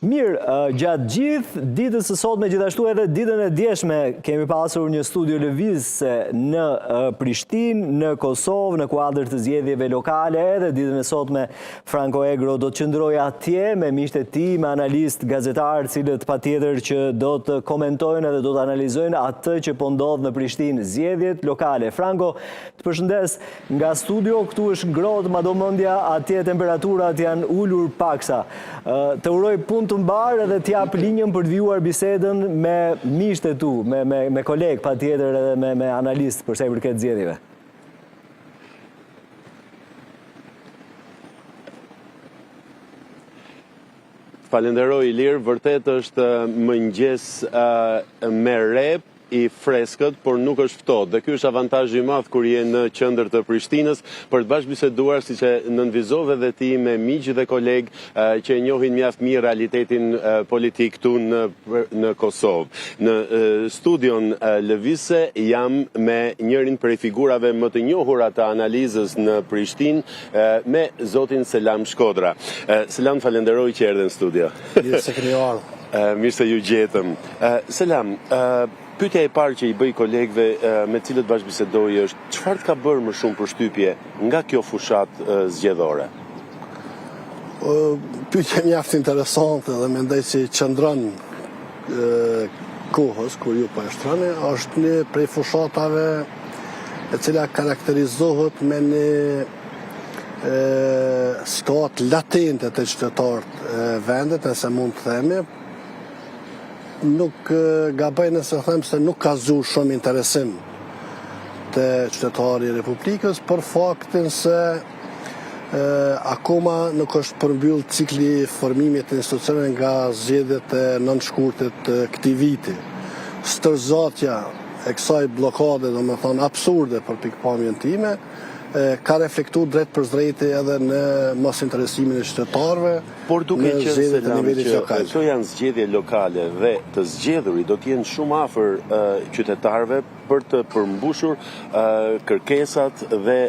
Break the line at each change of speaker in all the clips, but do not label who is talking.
Mirë, gjatë gjithë ditës së sotme, gjithashtu edhe ditën e djeshme, kemi pasur një studio lëvizse në Prishtinë, në Kosovë, në kuadër të zgjedhjeve lokale, edhe ditën e sotme Franco Egro do të qëndrojë atje me miqtë e tij, me analistë, gazetarë, cilët patjetër që do të komentojnë edhe do të analizojnë atë që po ndodh në Prishtinë, zgjedhjet lokale. Franco, të përshëndes nga studio, këtu është ngrohtë madomendja, atje temperaturat janë ulur paksa. Të uroj punë të mbarë edhe t'jap linjën për të vijuar bisedën me miqtë e tu, me kolegë patjetër edhe me analistë për sa i përket zgjedhjeve.
Falenderoj Ilir, vërtet është mëngjes me rep i freskët, por nuk është ftohtë. Dhe ky është avantazhi i madh kur je në qendër të Prishtinës për të bashkëbiseduar, siç e nënvizove dhe ti, me miq dhe kolegë që e njohin mjaft mirë realitetin politik këtu në Kosovë. Në studion lëvizse jam me njërin prej figurave më të njohura të analizës në Prishtinë, me zotin Selam Shkodra. Selam, falenderoj që erdhe në studio.
Mirë se keni ardhur.
Mirë se ju gjetëm. Selam, pyetja e parë që i bëj kolegëve me cilët bashkëbisedoj është çfarë ka bërë më shumë përshtypje nga kjo fushat zgjedhore?
Pyetje mjaft interesante dhe mendoj se qëndron kohës kur ju po e shtroni, është një prej fushatave e cila karakterizohet me një situatë latente të qytetarët e vendet, nëse mund të themi. Nuk gaboj nëse them se nuk ka zgjuar shumë interesim të qytetarëve të Republikës për faktin se akoma nuk është përmbyll cikli i formimit të institucioneve nga zgjedhjet e nënshkurtit të këtij viti. Stërzatja e kësaj bllokade, domethënë absurde për pikpamjen time, ka reflektuar drejt për drejtë edhe në mosinteresimin e qytetarëve.
Por duke
në zgjedhjet të nivelit lokal.
Këto janë zgjedhje lokale dhe të zgjedhurit do të jenë shumë afër qytetarëve për të përmbushur kërkesat dhe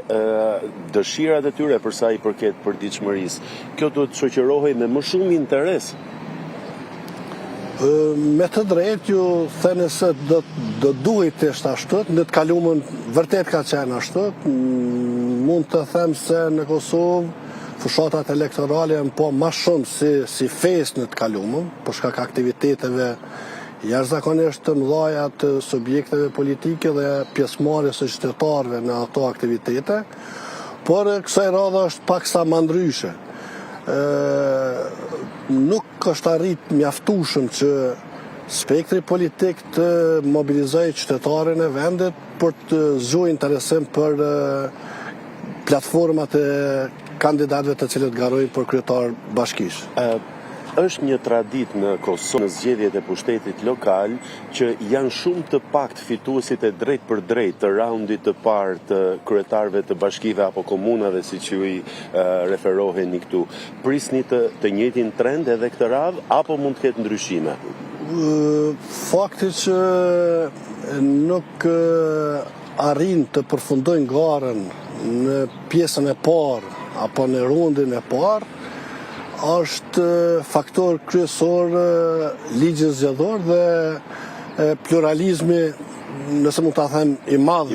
dëshirat e tyre për sa i përket përditshmërisë. Kjo duhet të shoqërohej me më shumë interes.
Me të drejtë ju thënë se do duhet të ishte ashtu, në të kaluamën vërtet ka qenë ashtu. Mund të them se në Kosovë fushatat elektorale janë po më shumë si festë në të kaluamën, për shkak aktiviteteve jashtëzakonisht të mëdha të subjekteve politike dhe pjesëmarrjes së qytetarëve në ato aktivitete, por kësaj radhe është paksa më ndryshe. Nuk është arrit mjaftueshëm që spektri politik të mobilizojë qytetarën e vendit për të zgjuar interesim për platformat e kandidatëve të cilët garojnë për kryetar bashkish.
Është një traditë në Kosovë në zgjedhjet e pushtetit lokal që janë shumë të paktë fituesit e drejt për drejt të raundit të parë të kryetarëve të bashkive apo komunave, siç ju i referoheni këtu. Prisni të njëjtin trend edhe këtë radhë apo mund të ketë ndryshime?
Fakti që nuk arrin të përfundojnë garën në pjesën e parë apo në rundin e parë është faktor kryesor ligji zgjedhor dhe pluralizmi, nëse mund ta them, i madh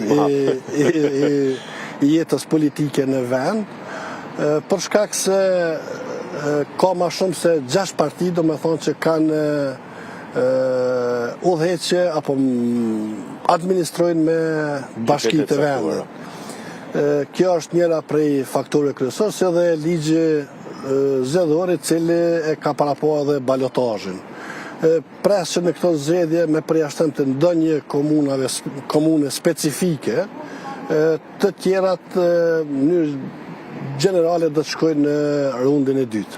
i jetës politike në vend, për shkak se ka më shumë se 6 parti, domethënë që kanë udhëheqje apo administrojnë me bashkitë e vendit. Kjo është njëra prej faktorëve kryesor, si edhe ligji zgjedhor i cili e ka parapo edhe balotazhin. Pres që në këto zgjedhje me përjashtim të ndonjë komune specifike, të tjerat në mënyrë generale do të shkojnë në rundin e dytë.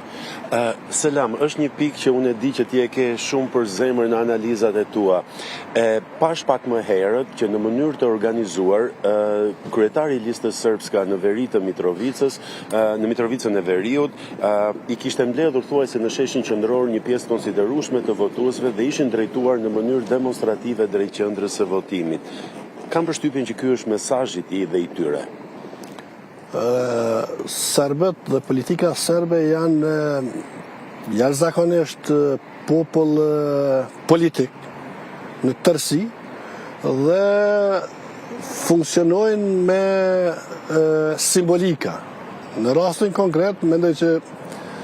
Selam, është një pikë që unë e di që ti e ke shumë për zemër në analizat e tua. Pash pak më herët që në mënyrë të organizuar, kryetari i listës sërbska në veri të Mitrovicës, në Mitrovicën e Veriut, i kishte mbledhur thuajse në sheshin qendror një pjesë konsiderueshme të votuesve dhe ishin drejtuar në mënyrë demonstrative drejt qendrës së votimit. Kam përshtypjen që ky është mesazhi i dhe i tyre.
Serbët dhe politika serbe janë jashtëzakonisht popull politik në tërësi dhe funksionojnë me simbolika. Në rastin konkret, mendoj që